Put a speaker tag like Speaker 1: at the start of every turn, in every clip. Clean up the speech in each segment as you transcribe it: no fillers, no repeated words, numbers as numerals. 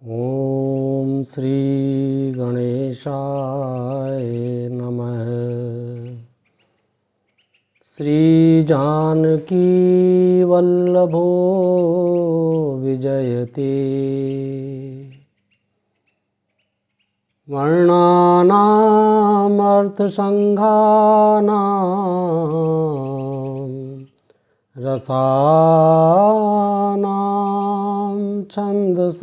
Speaker 1: ओम श्री गणेशाय नमः। श्री जानकी वल्लभो विजयते। वर्णानामर्थसंघानां रसानां छन्दसामपि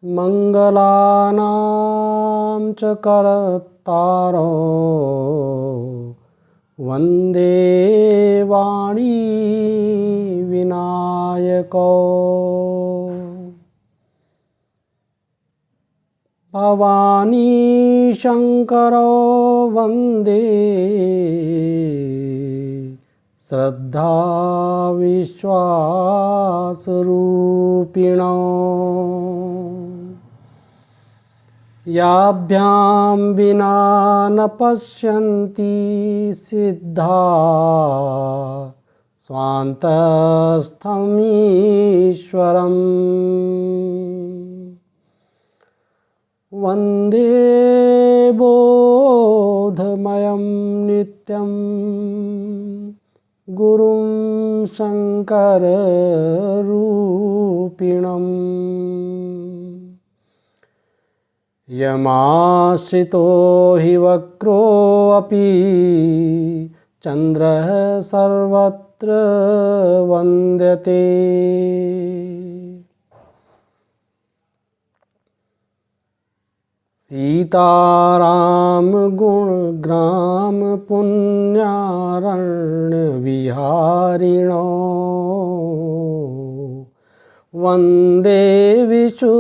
Speaker 1: मंगलानां च करतारो वन्दे वाणी विनायको। भवानी शंकरो वन्दे श्रद्धा विश्वासरूपिणो। याभ्यां विना न पश्यन्ति सिद्धा स्वान्तस्थमीश्वरम्। वन्दे बोधमयं नित्यं गुरुं शङ्कररूपिणम्। यमाश्रितो हि वक्रोऽपि चन्द्रः सर्वत्र वन्द्यते। सीताराम गुणग्राम पुण्यारण्यविहारिणो वन्दे विशुद्धविज्ञानो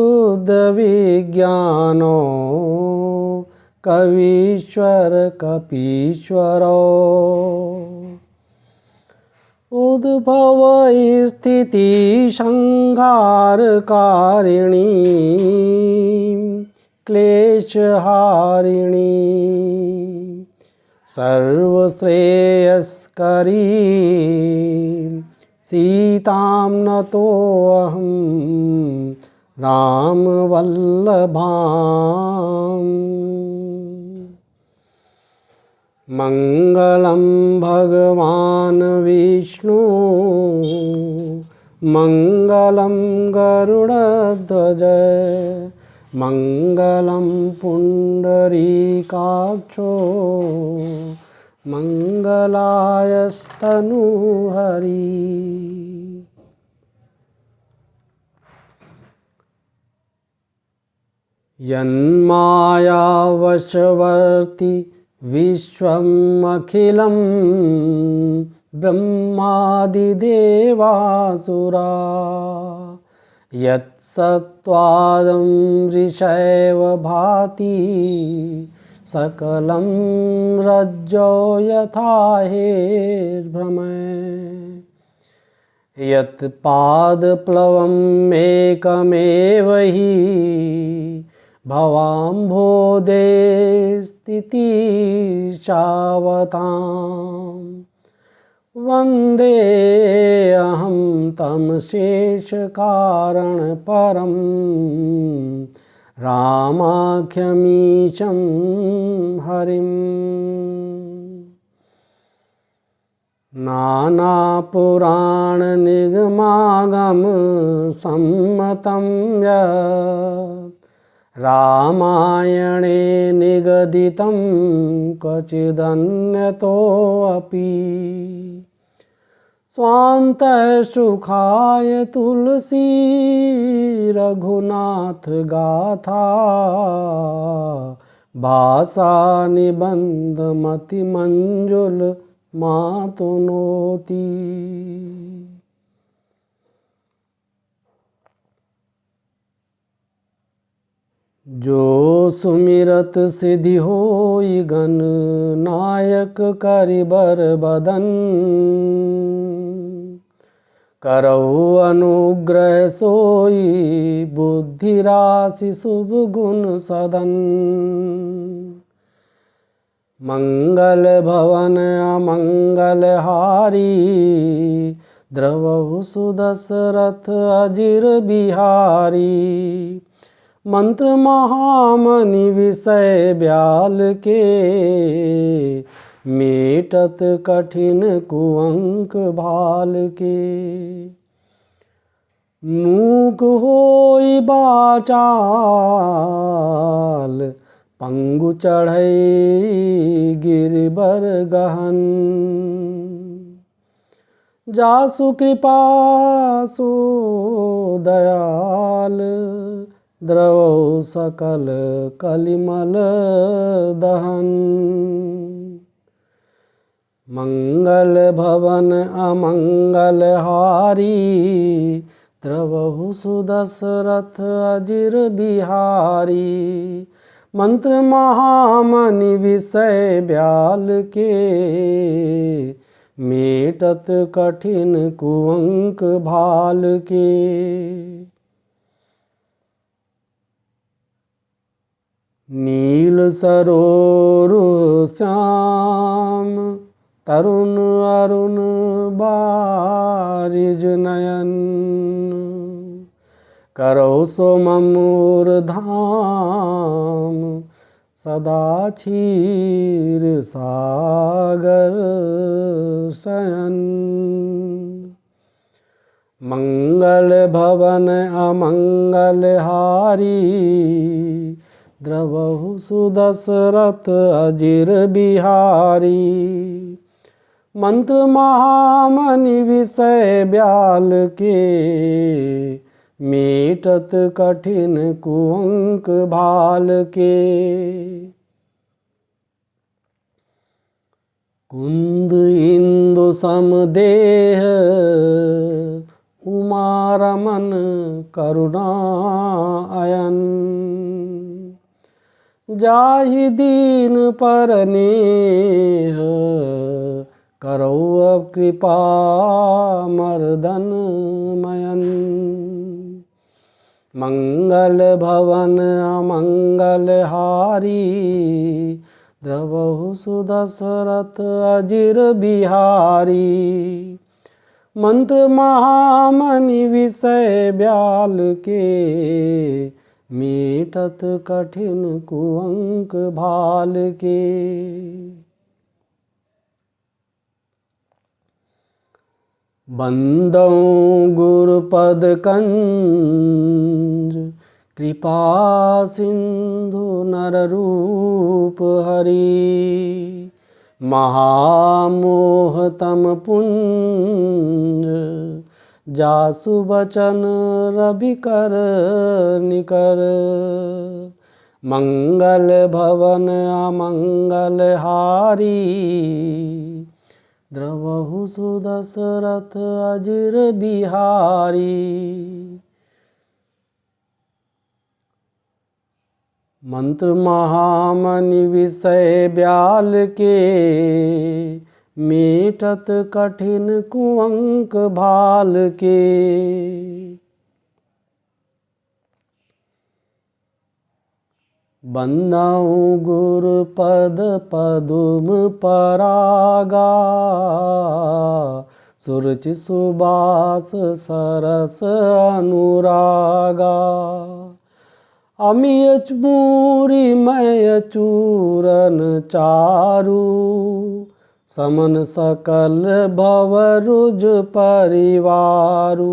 Speaker 1: कवीश्वर कपीश्वरो। उद्भव स्थिति संहारकारिणी क्लेशहारिणी सर्वश्रेयस्करी सीतां नतोऽहं रामवल्लभाम्। मङ्गलं भगवान् विष्णु मङ्गलं गरुडध्वज मङ्गलं पुण्डरीकाक्षो मङ्गलायस्तनूहरि। यन्मायावशवर्ति विश्वमखिलं ब्रह्मादिदेवासुरा यत्सत्त्वादं ऋषैव भाति सकलं रज्जो यथा हेर्भ्रमः। यत्पादप्लवमेकमेव हि भवाम्भोधे स्थितिशावताम्। वन्देऽहं तं शेषकारणपरं रामाख्यमीशं हरिम्। नानापुराणनिगमागम सम्मतं यत् रामायणे निगदितं क्वचिदन्यतोऽपि स्वान्तसुखाय तुलसी रघुनाथ गाथा भाषा निबंधमतिमंजुल मातुनोति। जो सुमिरत सिद्धि होई गण नायक करिबर बदन करऊ अनुग्रह सोई बुद्धि राशि शुभ गुण सदन। मंगल भवन अमंगल हारी द्रवहु सुदशरथ अजिर बिहारी। मंत्र महामनि विषय ब्याल के, मेटत कठिन कुअंक भाल के। मूक होई बाचाल, पंगु चढ़ई गिरिबर गहन। जासु कृपा सो दयाल, द्रवौ सकल कलिमल दहन। मंगल भवन अमंगल हारी, द्रवहु सुदशरथ अजिर बिहारी। मंत्र महामनि विषय ब्याल के, मेटत कठिन कुअंक भाल के। नील सरोरु श्याम, तरुण अरुण बारिज नयन। करौ सो ममूर धाम, सदा क्षीर सागर शयन। मंगल भवन अमंगल हारी, द्रवहु सुदशरथ अजिर बिहारी। मंत्र महामनि विषय ब्याल के, मेटत कठिन कुअंक भाल के। कुंद इंदु समदेह, उमा रमन करुणा अयन। जाहि दीन पर नेह, करौ अब कृपा मर्दन मयन। मंगल भवन अमंगल हारी, द्रवहु सुदशरथ अजिर बिहारी। मंत्र महामनि विषय ब्याल के, मेटत कठिन कुअंक भाल के। बंदौ गुरुपद कंज, कृपा सिंधु नर रूप हरि। महामोह तम पुंज, जासु बचन रवि कर निकर। मंगल भवन अमंगल हारी, द्रवहु सुदशरथ अजिर बिहारी। मंत्र महामनि विषय ब्याल के, मेटत कठिन कुअंक भाल के। बंदौ गुरुपद पदुम परागा, सुरुचि सुबास सरस अनुरागा। अमिय मूरि मय चूरन चारु, समन सकल भवरुज परिवारु।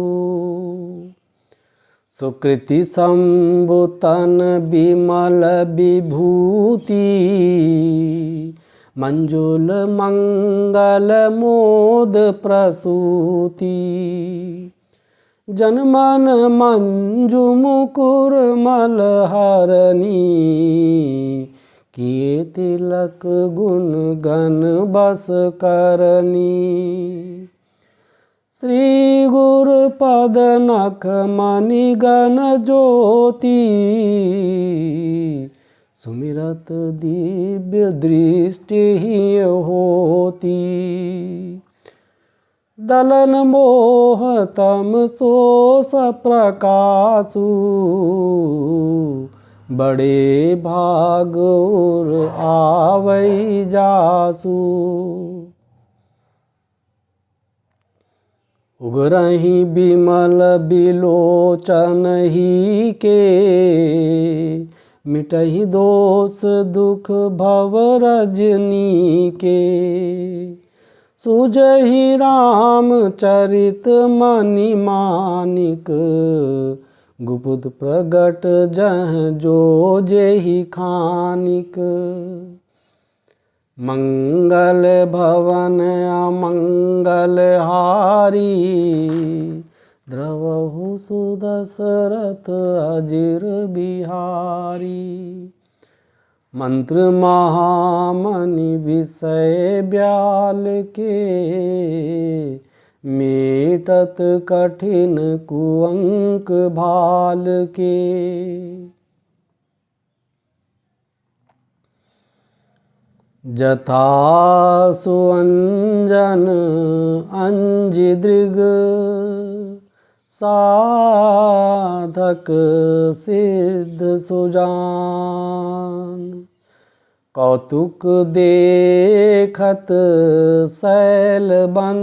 Speaker 1: सुकृति संबुतन विमल विभूति, मंजुल मंगल मोद प्रसूति। जनमन मंजु मुकुर मलहरणी, किए तिलक गुण गण बस करनी। श्री गुरु पद नख मणि गण ज्योति, सुमिरत दिव्य दृष्टि ही होती। दलन मोह तम सोस प्रकाशु, बड़े भाग और आवै जासु। उगरहि बिमल बिलोचन ही के, मिटहि दोष दुख भव रजनी के। सुजहि राम चरित मणि मानिक, गुप्त प्रगट जह जो जेहि खानिक। मंगल भवन अमंगल हारी, द्रवहु सुदशरथ अजिर बिहारी। मंत्र महामणि विषय ब्याल के, मेटत कठिन कुअंक भाल के। जथा सुअंजन अंजि दृग, साधक सिद्ध सुजान। कौतुक देखत शैल बन,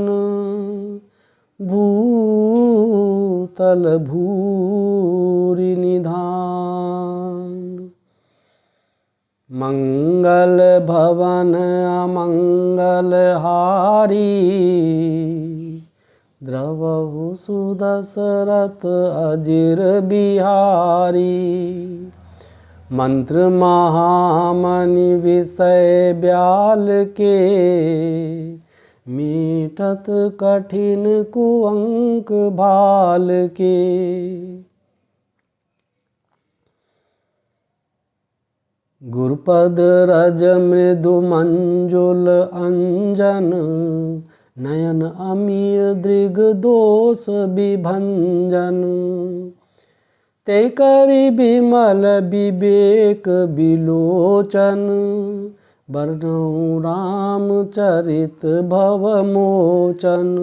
Speaker 1: भूतल भूरि निधान। मंगल भवन अमंगल हारी, द्रवहु सुदशरथ अजिर बिहारी। मंत्र महामणि विषय ब्याल के, मीटत कठिन कुअंक भाल के। गुरुपद रज मृदु मंजुल अंजन, नयन अमीय दृग दोष विभंजन। ते करि बिमल विवेक बिलोचन, वर्णौ रामचरित भव मोचन।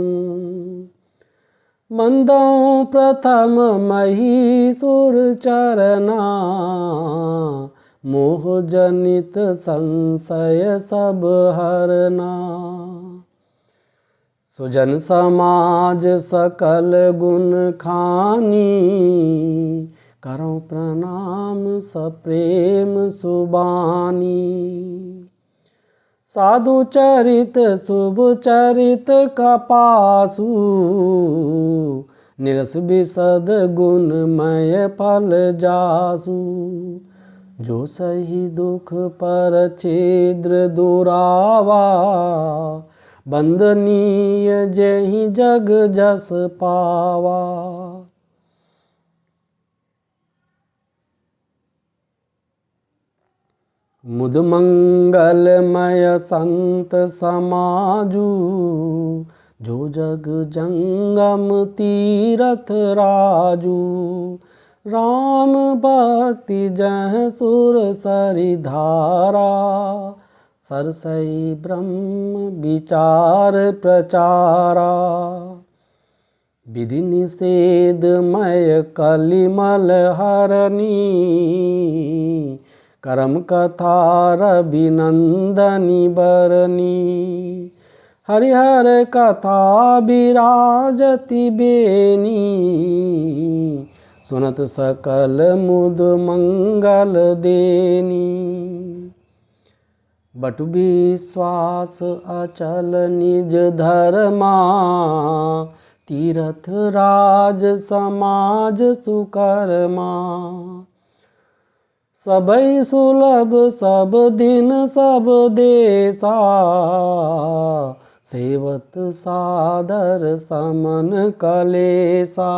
Speaker 1: मंदौ प्रथम महिषुर चरना, मोह जनित संशय सब हरना। सुजन समाज सकल गुण खानी, करौ प्रणाम सप्रेम सुबानी। साधु चरित शुभ चरित कपासु, निरस विशद गुणमय फल जासु। जो सही दुख पर छिद्र दुरावा, बंदनीय जेहि जग जस पावा। मुद मंगलमय संत समाजू, जो जग जंगम तीरथ राजू। राम भक्ति जह सुर सरि धारा, सरसई ब्रह्म विचार प्रचारा। विधि निषेध मय कलिमल हरनी, करम कथा रविनंदनी बरनी। हरिहर कथा विराजति बेनी, सुनत सकल मुद मंगल देनी। बटु विश्वास अचल निज धर्मा, तीरथ राज समाज सुकर्मा। सबई सुलभ सब दिन सब देशा, सेवत सादर समन कलेसा।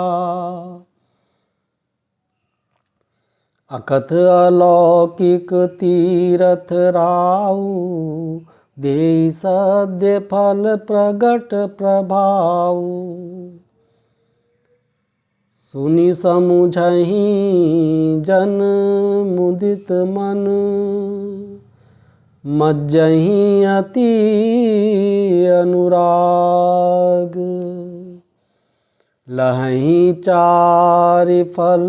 Speaker 1: अकथ अलौकिक तीरथ राऊ, देई सद्य फल प्रगट प्रभाऊ। सुनि समुझहि जन मुदित मन, मज्जहि अति अनुराग। लहहि चारि फल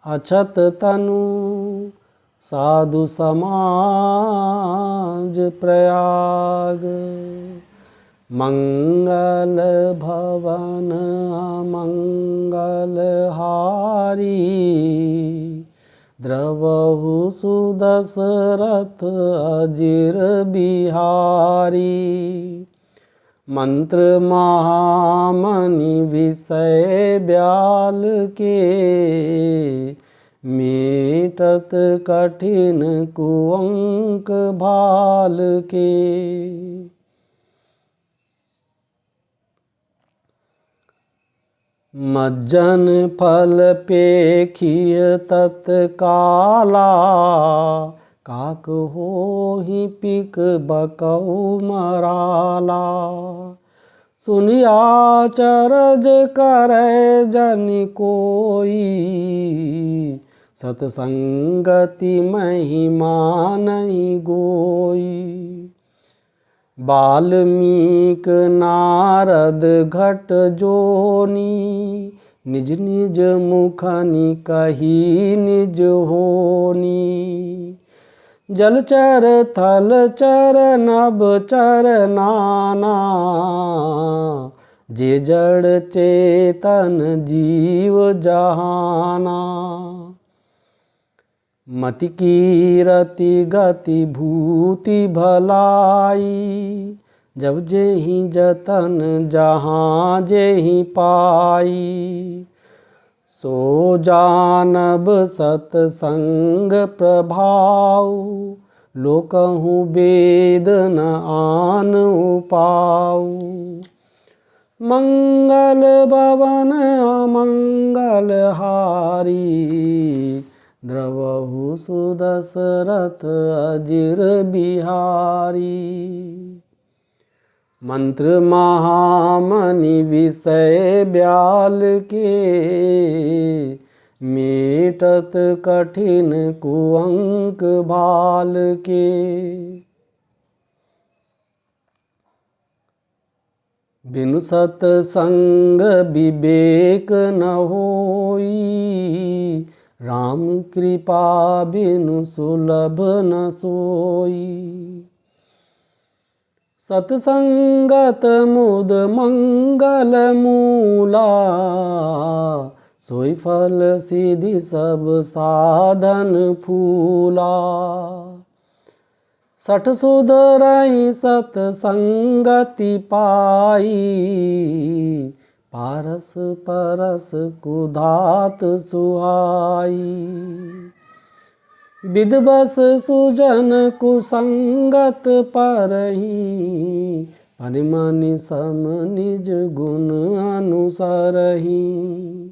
Speaker 1: अछत तनु, साधु समाज प्रयाग। मंगल भवन अमंगल हारी, द्रवहु सुदशरथ अजिर बिहारी। मंत्र महामणि विषय ब्याल के, मीटत कठिन कुअंक भाल के। मज्जन फल पेखिय तत्काला, काक होहि पिक बकौ मराला। सुनिया चरज करे जन कोई, सतसंगति महिमा नहीं गोई। वाल्मीक नारद घट जोनी, निज निज मुखनि कही निज होनी। जलचर थलचर नभ चर नाना, जे जड़ चेतन जीव जहाना। मति कीरति गति भूति भलाई, जब जेहि जतन जहाँ जेहि पाई। सो जानब सतसंग प्रभाव, लोकहु वेद न आन पाऊ। मंगल भवन अमंगल हारी, द्रवहु सुदशरथ अजिर बिहारी। मंत्र महामणि विषय ब्याल के, मीटत कठिन कुअंक भाल के। बिनु सतसंग विवेक न होई, राम कृपा बिनु सुलभ न सोई। सतसंगत मुद मंगल मूला, सोई फल सिद्धि सब साधन फूला। सठ सुधरहि सतसंगति पाई, पारस परस कुधात सुहाई। विदवस सुजन कुसंगत परहि, परिमनि सम निज गुण अनुसरहि।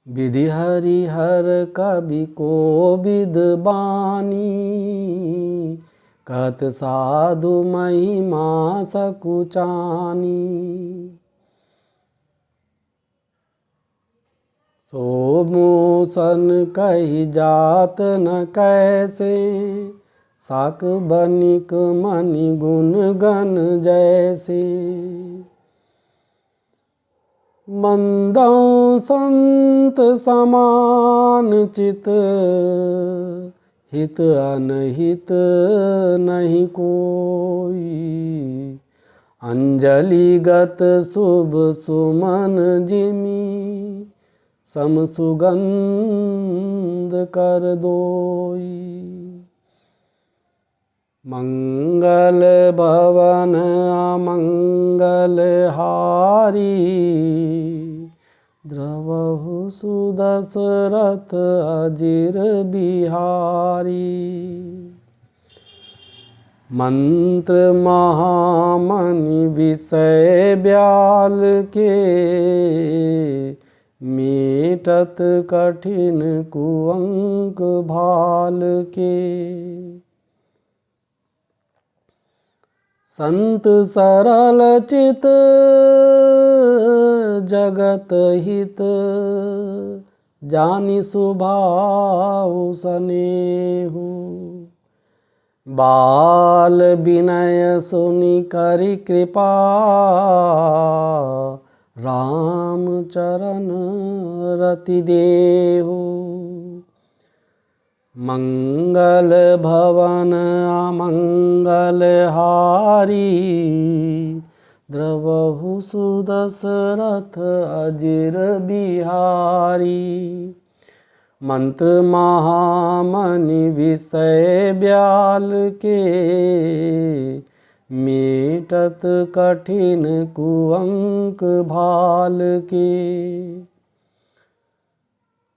Speaker 1: विधि हरिहर कवि कोविद बानी, कहत साधु महिमा सकुचानी। सो मूसन कही जात न कैसे, साक बनिक मनि गुण गण जैसे। मंदौ संत समान चित, हित अनहित नहीं कोई। अंजलिगत शुभ सुमन जिमि, सम सुगंध कर दोई। मंगल भवन अमंगल हारी, द्रवहु सुदशरथ अजिर बिहारी। मंत्र महामणि विषय ब्याल के, मीटत कठिन कुअंक भाल के। संत सरल चित जगत हित, जानि सुभाव सनेहु। बाल विनय सुनि करि कृपा, राम चरण रति देहु। मंगल भवन अमंगल हारी, द्रवहु सुदशरथ अजिर बिहारी। मंत्र महामणि विषय ब्याल के, मीटत कठिन कुअंक भाल के।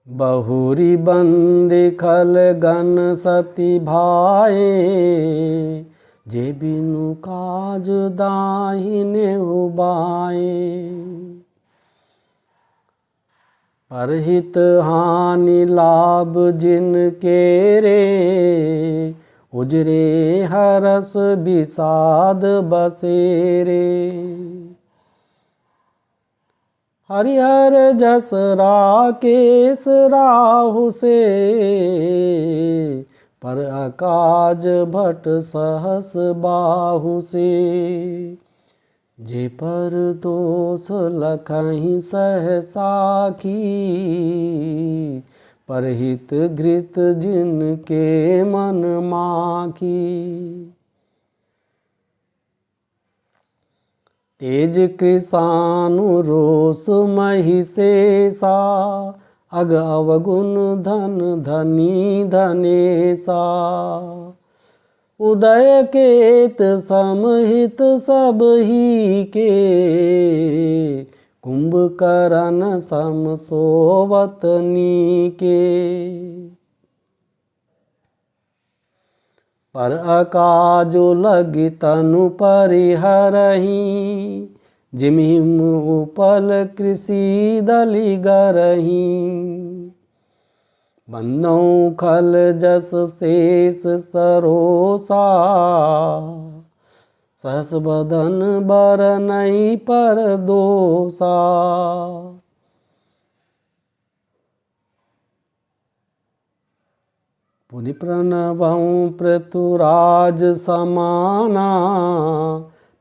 Speaker 1: बहुरी बंदी खल गन सती भाए, जे बिनु काज दाहिने उबाए। परहित हानि लाभ जिन केरे, उजरे हरस विषाद बसेरे। हरिहर जस राकेश राहु से, पर अकाज भट सहस बाहु से। जे पर दोष लखहि सहसाखी, परहित घृत जिनके मन माखी। तेज कृषानु रोष महिषेषा, अग अवगुण धन धनी धनेशा। उदय केत समहित सब ही के, कुंभकर्ण सम सोवत नीके। पर अकाजो लगी तनु परिहरहि, जिमिम उपल कृषि दलि गरहि। बंदौ खल जस शेष सरोसा, सहस बदन बरनई पर दोसा। पुनि प्रणवं पृथुराज समाना,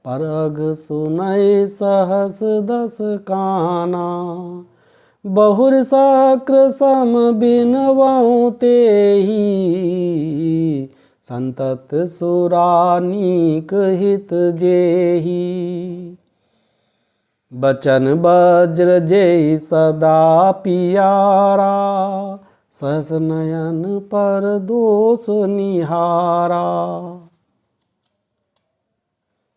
Speaker 1: परग सुनय सहस दस काना। बहुर शक्र सम बिनवं तेहि, संतत सुरानीक हित जेहि। बचन वज्र जेहि सदा पियारा, सहस नयन पर दोष निहारा।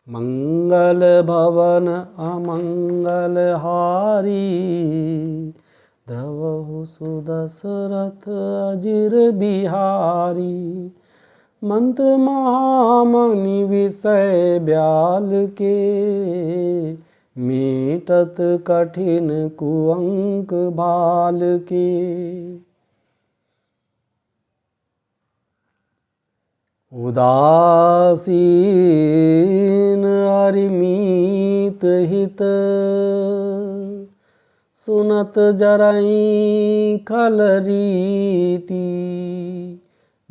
Speaker 1: मंगल भवन अमंगल हारी, द्रवहु सुदशरथ अजिर बिहारी। मंत्र महामणि विषय ब्याल के, मीटत कठिन कुअंक भाल के। उदासीन अरिमीत हित, सुनत जरई खल रीति।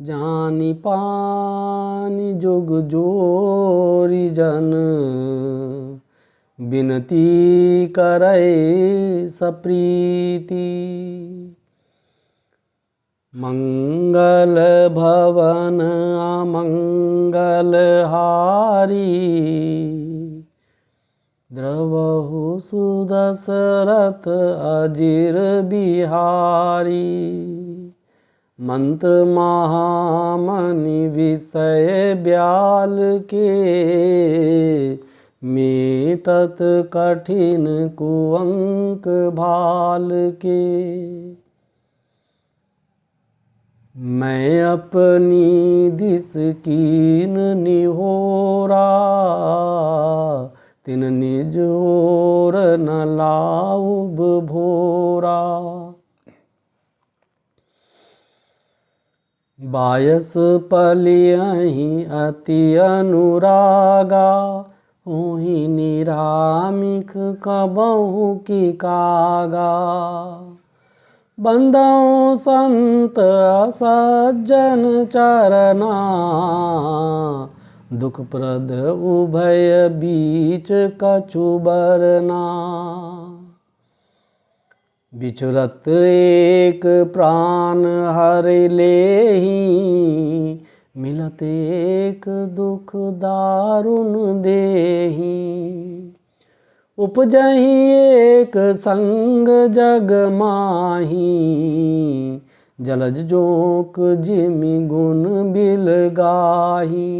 Speaker 1: जानि पानि जुग जोरी जन, बिनती करे सप्रीति। मंगल भवन अमंगल हारी, द्रवहु सुदशरथ अजिर बिहारी। मंत्र महामणि विषय ब्याल के, मीटत कठिन कुअंक भाल के। मैं अपनी दिस कीन निहोरा, तिन निज ओर न लाउब भोरा। बायस पलियहि अति अनुरागा, होहि निरामिख कबहु की कागा। बंदौ संत सज्जन चरना, दुखप्रद उभय बीच कछु बरना। बिछुरत एक प्राण हर लेहि, मिलत एक दुख दारुण देहि। उपजहि एक संग जग माही, जलज जोक जिमि गुण बिल गाही।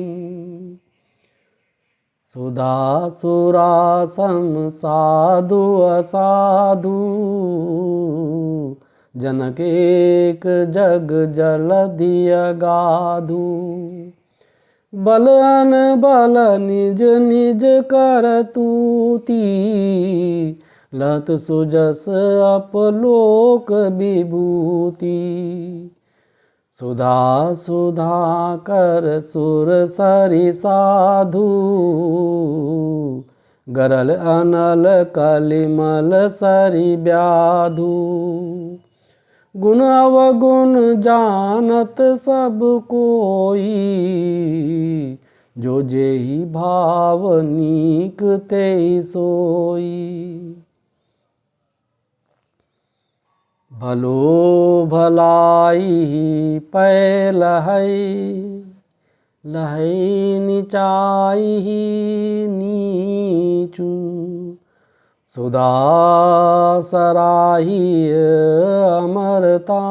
Speaker 1: सुधा सुरा सम साधु असाधु, जनक एक जग जलधि अगाधु। बल अन बल निज निज कर तूती, लत सुजस अपलोक विभूति। सुधा सुधा कर सुर सरि साधु, गरल अनल कलिमल सरि व्याधु। गुण अवगुण जानत सब कोई, जो जेहि भाव नीक तेहि सोई। भलो भलाई पै लहै, लहै निचाई नीचू। सुधा सराही अमरता,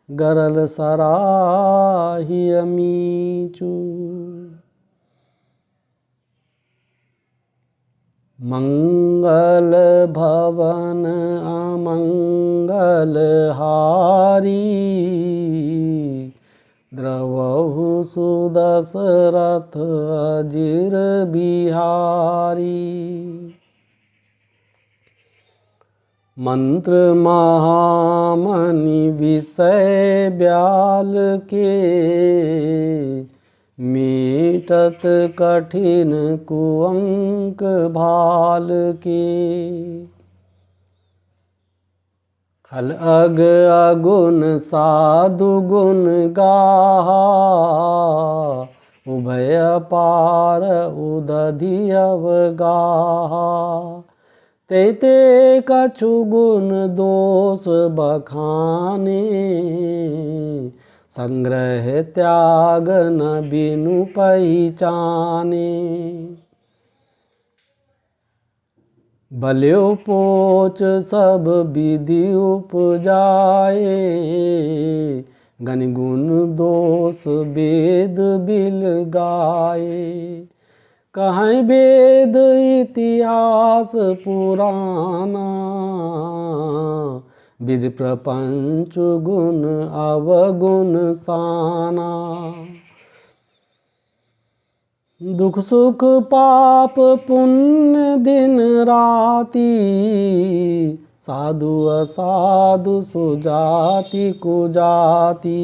Speaker 1: गरल सराही मीचू। मंगल भवन अमंगल हारी, द्रवहु सुदशरथ अजिर बिहारी। मंत्र महामणि विषय ब्याल के, मीटत कठिन कुअंक भाल के। खल अग अगुण साधु गुण गाहा, उभय पार उदधि अवगाहा। ते ते कछु गुण दोष बखाने, संग्रह त्याग न बिनु पहिचाने। बल्यो पोच सब विधि उपजाए, गनि गुण दोष वेद बिल गाए। कहीं वेद इतिहास पुराना, विधि प्रपंच गुण अवगुण साना। दुख सुख पाप पुण्य दिन राति, साधु असाधु सुजाति कुजाति।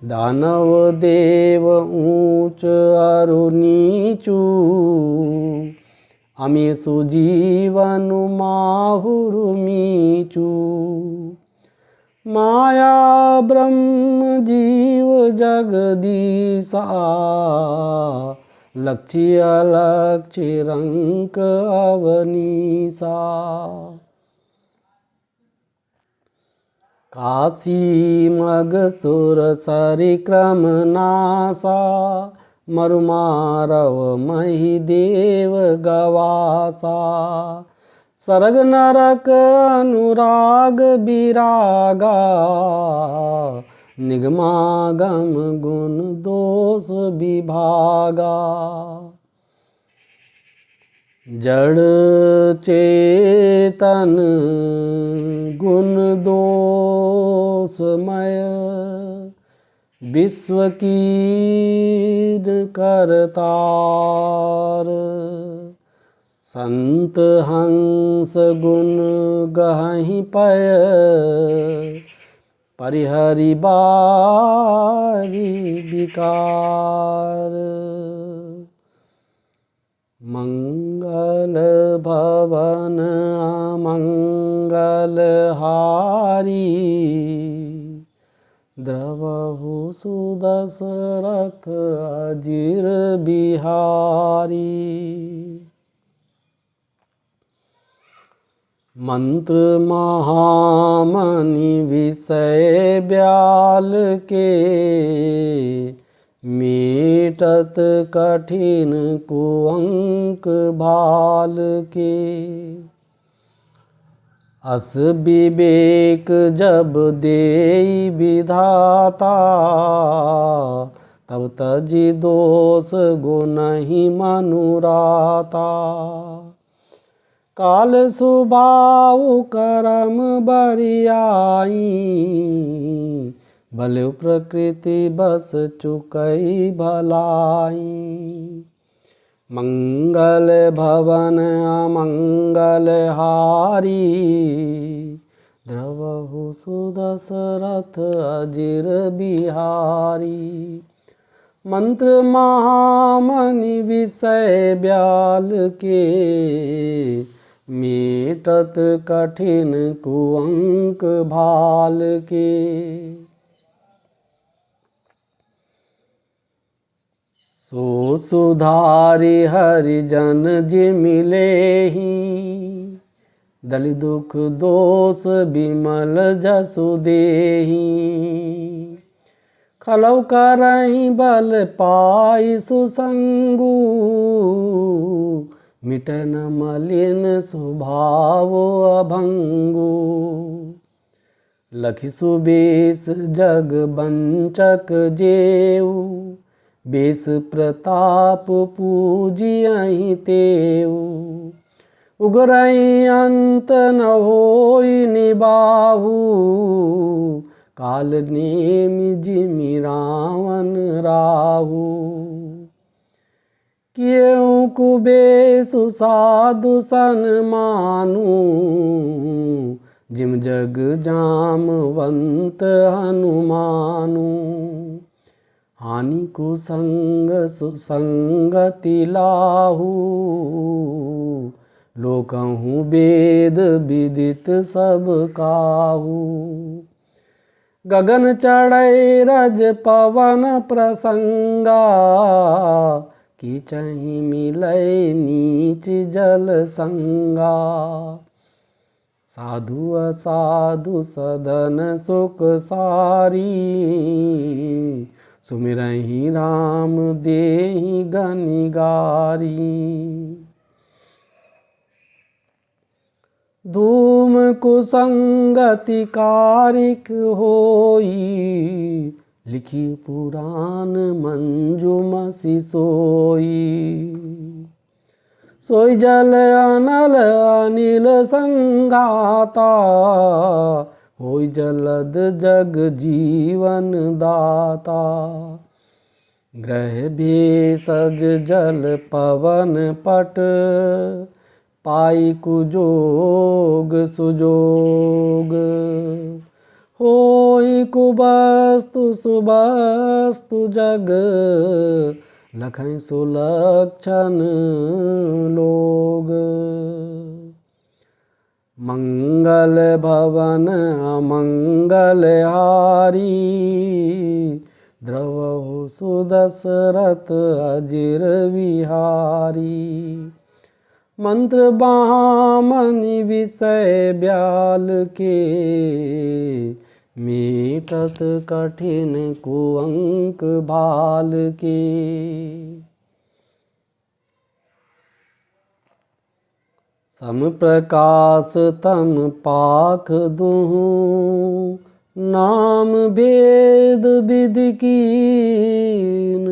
Speaker 1: दानव देव ऊंच अरु नीचू, अमीसु जीवन माहुरु मीचू। माया ब्रह्म जीव जगदीसा, लक्ष्य अलक्ष्य रंक अवनीसा। काशी मग सुर सरि क्रम नासा, मरुमारव मही देव गवासा। सरग नरक अनुराग विरागा, निगमागम गुण दोष विभागा। जड़ चेतन गुण दोषमय, विश्व कीन करतार। संत हंस गुण गहि पय, परिहरि बारी विकार। मंगल भवन अमंगल हारी, द्रवहु सुदशरथ अजिर बिहारी। मंत्र महामणि विषय ब्याल के, मीटत कठिन कुअंक भाल के। अस विवेक जब देई विधाता, तब तजि दोष गुनहि मनुराता। काल सुभाउ करम बरियाई, भले प्रकृति बस चुकई भलाई। मंगल भवन अमंगल हारी, द्रवहु सुदशरथ अजिर बिहारी। मंत्र महामणि विषय ब्याल के, मीटत कठिन कुअंक भाल के। सो सुधारि हरिजन जे मिलेहि, दलि दुख दोष बिमल जसु देहि। खलौ करहि बल पाई सुसंगु, मिटन मलिन स्वभाव अभंगु। लखि सुबेश जग बंचक जेऊ, बेस प्रताप पूजियहि तेऊ। उगरहि अंत न होई निबाहु, काल नेम जिमि रावण राहु। किएउ कुबेसु साधु सन्मानु, जिम जग जामवंत हनुमानु। हानि कुसंग सुसंगति लाहू, लोकहु वेद विदित सब काहू। गगन चढ़ै रज पवन प्रसंगा, कीचहि मिलै नीच जल संगा। साधु असाधु सदन सुख सारी, सुमिरहि राम देहि गनिगारी। धूम कुसंगति कारिक होई, लिखी पुराण मंजुमसि सोई। सोई जल अनल अनिल संघाता, होई जलद जग जीवन दाता। ग्रह भेषज जल पवन पट, पाई कुजोग सुजोग। होई कुबस्तु सुबस्तु जग, लखै सुलक्षण लोग। मंगल भवन अमंगल हारी, द्रवहु सुदशरथ अजिर बिहारी। मंत्र महामणि विषय ब्याल के, मीटत कठिन कुअंक भाल के। सम प्रकाश तम पाख दुहु, नाम भेद विधि कीन।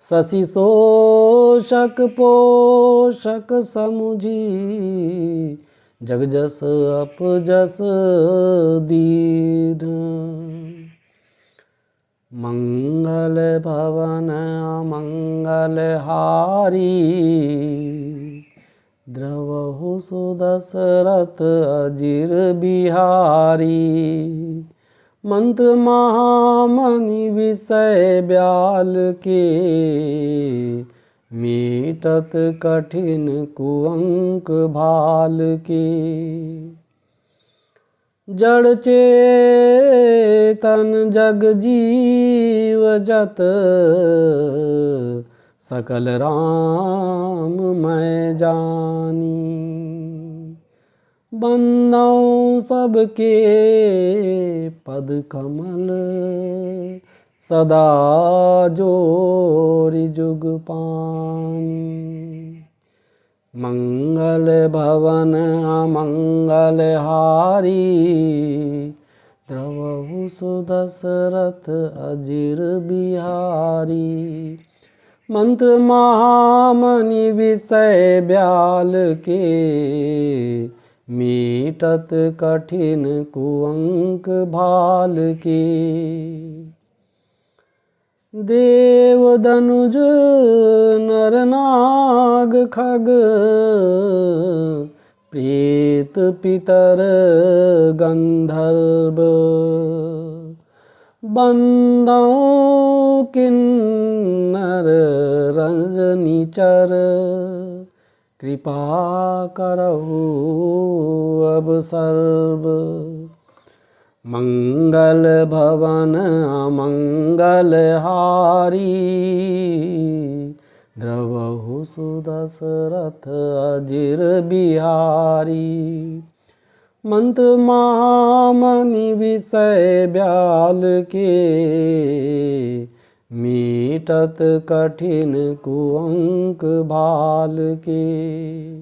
Speaker 1: शशि शोषक पोषक समुझी, जग जस अपजस दीन। मंगल भवन अमंगल हारी, द्रवहु सुदशरथ अजिर बिहारी। मंत्र महामणि विषय ब्याल के, मीटत कठिन कुअंक भाल के। जड़ चेतन जग जीव जत, सकल राम मैं जानी। बंदों सबके पद कमल, सदा जोरि जुग पान। मंगल भवन अमंगल हारी, द्रवहु सुदशरथ अजिर बिहारी। मंत्र महामणि विषय ब्याल के, मीटत कठिन कुअंक भाल के। देव दनुज नर नाग खग, प्रेत पितर गंधर्व। बंदों किन्नर रजनीचर, कृपा करहु अब सर्व। मंगल भवन अमंगल हारी, द्रवहु सुदशरथ अजिर बिहारी। मंत्र महामणि विषय ब्याल के, मीटत कठिन कुअंक भाल के।